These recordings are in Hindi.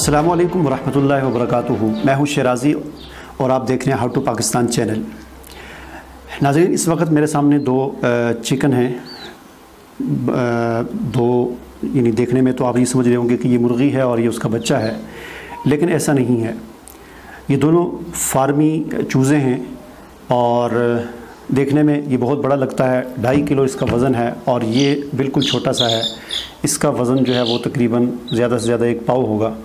अस्सलामुअलैकुम वरहमतुल्लाहि वबरकातुहू। मैं हूँ शराजी और आप देख रहे हैं हाउ टू पाकिस्तान चैनल। नाज़रीन, इस वक्त मेरे सामने दो चिकन हैं। दो यानी देखने में तो आप ये समझ रहे होंगे कि ये मुर्गी है और ये उसका बच्चा है, लेकिन ऐसा नहीं है। ये दोनों फार्मी चूज़े हैं और देखने में ये बहुत बड़ा लगता है। 2.5 किलो इसका वज़न है और ये बिल्कुल छोटा सा है। इसका वज़न जो है वो तकरीबन ज़्यादा से ज़्यादा 1 पाव होगा।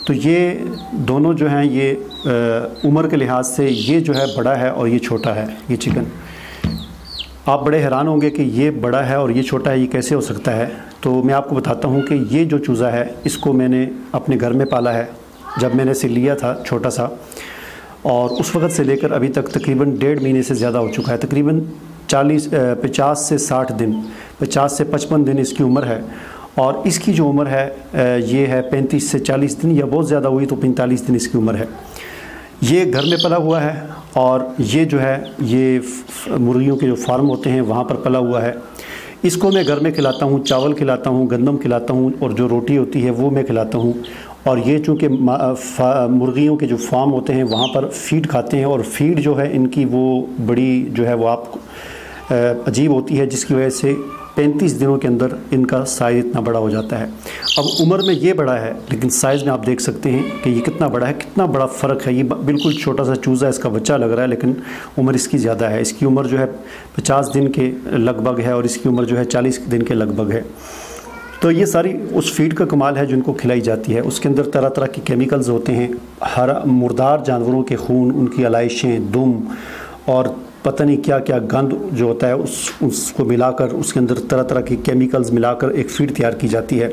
तो ये दोनों जो हैं ये उम्र के लिहाज से ये जो है बड़ा है और ये छोटा है। ये चिकन, आप बड़े हैरान होंगे कि ये बड़ा है और ये छोटा है, ये कैसे हो सकता है। तो मैं आपको बताता हूँ कि ये जो चूज़ा है इसको मैंने अपने घर में पाला है। जब मैंने इसे लिया था छोटा सा, और उस वक़्त से लेकर अभी तक तकरीबन 1.5 महीने से ज़्यादा हो चुका है। तकरीबन 50 से 60 दिन, 50 से 55 दिन इसकी उम्र है। और इसकी जो उम्र है ये है 35 से 40 दिन, या बहुत ज़्यादा हुई तो 45 दिन इसकी उम्र है। ये घर में पला हुआ है और ये जो है ये मुर्गियों के जो फार्म होते हैं वहाँ पर पला हुआ है। इसको मैं घर में खिलाता हूँ, चावल खिलाता हूँ, गंदम खिलाता हूँ और जो रोटी होती है वो मैं खिलाता हूँ। और ये चूँकि मुर्गियों के जो फार्म होते हैं वहाँ पर फ़ीड खाते हैं, और फ़ीड जो है इनकी वो बड़ी जो है वो आपको अजीब होती है, जिसकी वजह से 35 दिनों के अंदर इनका साइज़ इतना बड़ा हो जाता है। अब उम्र में ये बड़ा है, लेकिन साइज़ में आप देख सकते हैं कि ये कितना बड़ा है, कितना बड़ा फ़र्क है। ये बिल्कुल छोटा सा चूज़ा इसका बच्चा लग रहा है, लेकिन उम्र इसकी ज़्यादा है। इसकी उम्र जो है 50 दिन के लगभग है और इसकी उम्र जो है 40 दिन के लगभग है। तो ये सारी उस फीड का कमाल है जिनको खिलाई जाती है। उसके अंदर तरह तरह के केमिकल्स होते हैं। हर मुर्दार जानवरों के खून, उनकी आलाइशें, दुम और पता नहीं क्या क्या गंद जो होता है उसको मिलाकर उसके अंदर तरह तरह के केमिकल्स मिलाकर एक फ़ीड तैयार की जाती है।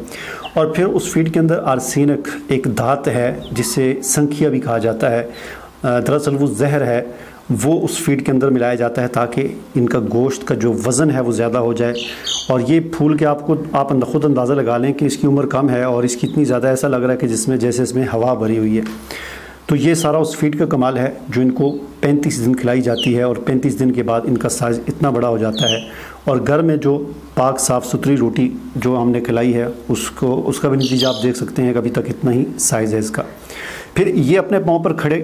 और फिर उस फीड के अंदर आर्सेनिक एक धात है जिसे संखिया भी कहा जाता है। दरअसल वो जहर है, वो उस फीड के अंदर मिलाया जाता है ताकि इनका गोश्त का जो वज़न है वो ज़्यादा हो जाए। और ये फूल के आप ख़ुद अंदाज़ा लगा लें कि इसकी उम्र कम है और इसकी इतनी ज़्यादा ऐसा लग रहा है कि जैसे इसमें हवा भरी हुई है। तो ये सारा उस फीड का कमाल है जो इनको 35 दिन खिलाई जाती है और 35 दिन के बाद इनका साइज़ इतना बड़ा हो जाता है। और घर में जो पाक साफ़ सुथरी रोटी जो हमने खिलाई है उसका भी नतीजा आप देख सकते हैं कि अभी तक इतना ही साइज़ है इसका। फिर ये अपने पाँव पर खड़े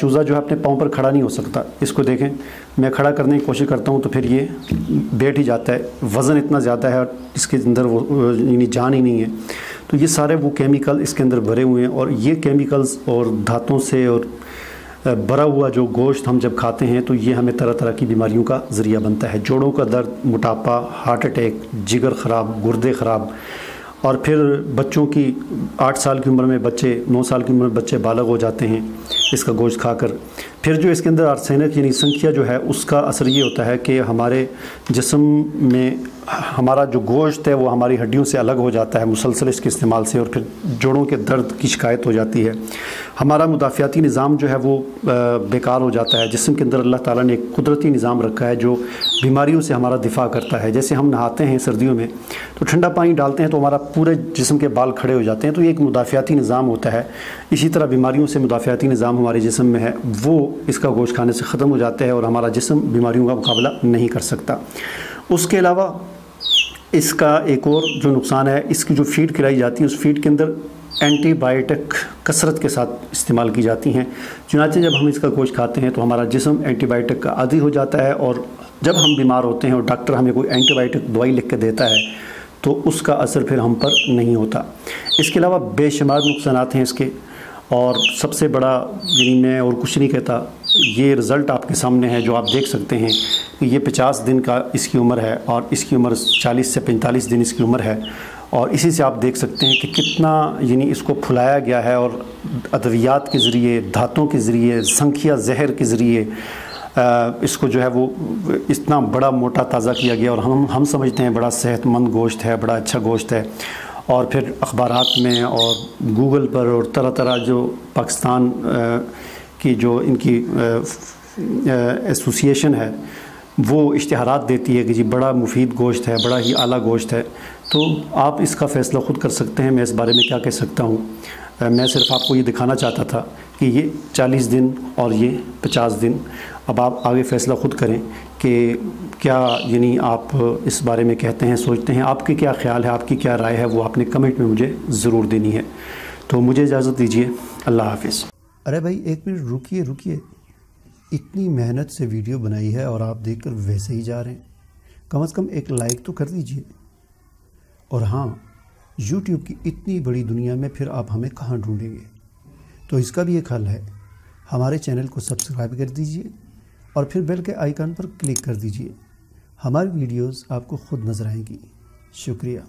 चूज़ा जो है अपने पाँव पर खड़ा नहीं हो सकता। इसको देखें, मैं खड़ा करने की कोशिश करता हूँ तो फिर ये बैठ ही जाता है। वज़न इतना ज़्यादा है और इसके अंदर वो यानी जान ही नहीं है। तो ये सारे वो केमिकल इसके अंदर भरे हुए हैं, और ये केमिकल्स और धातों से और भरा हुआ जो गोश्त हम जब खाते हैं तो ये हमें तरह तरह की बीमारियों का ज़रिया बनता है। जोड़ों का दर्द, मोटापा, हार्ट अटैक, जिगर ख़राब, गुर्दे ख़राब। और फिर बच्चों की 8 साल की उम्र में बच्चे, 9 साल की उम्र में बच्चे बालग हो जाते हैं इसका गोश्त खाकर। फिर जो इसके अंदर आर्सेनिक यानी संख्या जो है उसका असर ये होता है कि हमारे जिस्म में हमारा जो गोश्त है वो हमारी हड्डियों से अलग हो जाता है मुसलसल इसके इस्तेमाल से, और फिर जोड़ों के दर्द की शिकायत हो जाती है। हमारा मुदाफ़ियाती निज़ाम जो है वो बेकार हो जाता है। जिस्म के अंदर अल्लाह ताला ने एक कुदरती निज़ाम रखा है जो बीमारियों से हमारा दिफा करता है। जैसे हम नहाते हैं सर्दियों में तो ठंडा पानी डालते हैं तो हमारा पूरे जिस्म के बाल खड़े हो जाते हैं, तो ये एक मुदाफ़ियाती निज़ाम होता है। इसी तरह बीमारियों से मुदाफ़ियाती निज़ाम हमारे जिस्म में है वो इसका गोश्त खाने से ख़त्म हो जाता है और हमारा जिस्म बीमारियों का मुकाबला नहीं कर सकता। उसके अलावा इसका एक और जो नुकसान है, इसकी जो फ़ीड खिलाई जाती है उस फीड के अंदर एंटीबायोटिक कसरत के साथ इस्तेमाल की जाती हैं। चुनांचे जब हम इसका गोश्त खाते हैं तो हमारा जिस्म एंटीबायोटिक का आदी हो जाता है, और जब हम बीमार होते हैं और डॉक्टर हमें कोई एंटीबायोटिक दवाई लिख के देता है तो उसका असर फिर हम पर नहीं होता। इसके अलावा बेशुमार नुकसानात हैं इसके, और सबसे बड़ा यानी मैं और कुछ नहीं कहता, ये रिज़ल्ट आपके सामने है जो आप देख सकते हैं कि ये 50 दिन का इसकी उम्र है और इसकी उम्र 40 से 45 दिन इसकी उम्र है। और इसी से आप देख सकते हैं कि कितना यानी इसको फुलाया गया है, और अद्वियात के ज़रिए, धातों के ज़रिए, संख्या जहर के ज़रिए इसको जो है वो इतना बड़ा मोटा ताज़ा किया गया। और हम समझते हैं बड़ा सेहतमंद गोश्त है, बड़ा अच्छा गोश्त है। और फिर अखबारात में और गूगल पर और तरह तरह जो पाकिस्तान की जो इनकी एसोसिएशन है वो इश्तिहारात देती है कि जी बड़ा मुफीद गोश्त है, बड़ा ही आला गोश्त है। तो आप इसका फ़ैसला ख़ुद कर सकते हैं, मैं इस बारे में क्या कह सकता हूँ। मैं सिर्फ आपको ये दिखाना चाहता था कि ये 40 दिन और ये 50 दिन। अब आप आगे फ़ैसला ख़ुद करें कि क्या यानी आप इस बारे में कहते हैं, सोचते हैं, आपके क्या ख्याल है, आपकी क्या राय है, वो आपने कमेंट में मुझे ज़रूर देनी है। तो मुझे इजाज़त दीजिए, अल्लाह हाफिज़। अरे भाई एक मिनट रुकिए रुकिए, इतनी मेहनत से वीडियो बनाई है और आप देखकर वैसे ही जा रहे हैं। कम से कम एक लाइक तो कर दीजिए। और हाँ, YouTube की इतनी बड़ी दुनिया में फिर आप हमें कहाँ ढूंढेंगे, तो इसका भी एक हल है। हमारे चैनल को सब्सक्राइब कर दीजिए और फिर बेल के आइकन पर क्लिक कर दीजिए। हमारी वीडियोस आपको खुद नज़र आएंगी। शुक्रिया।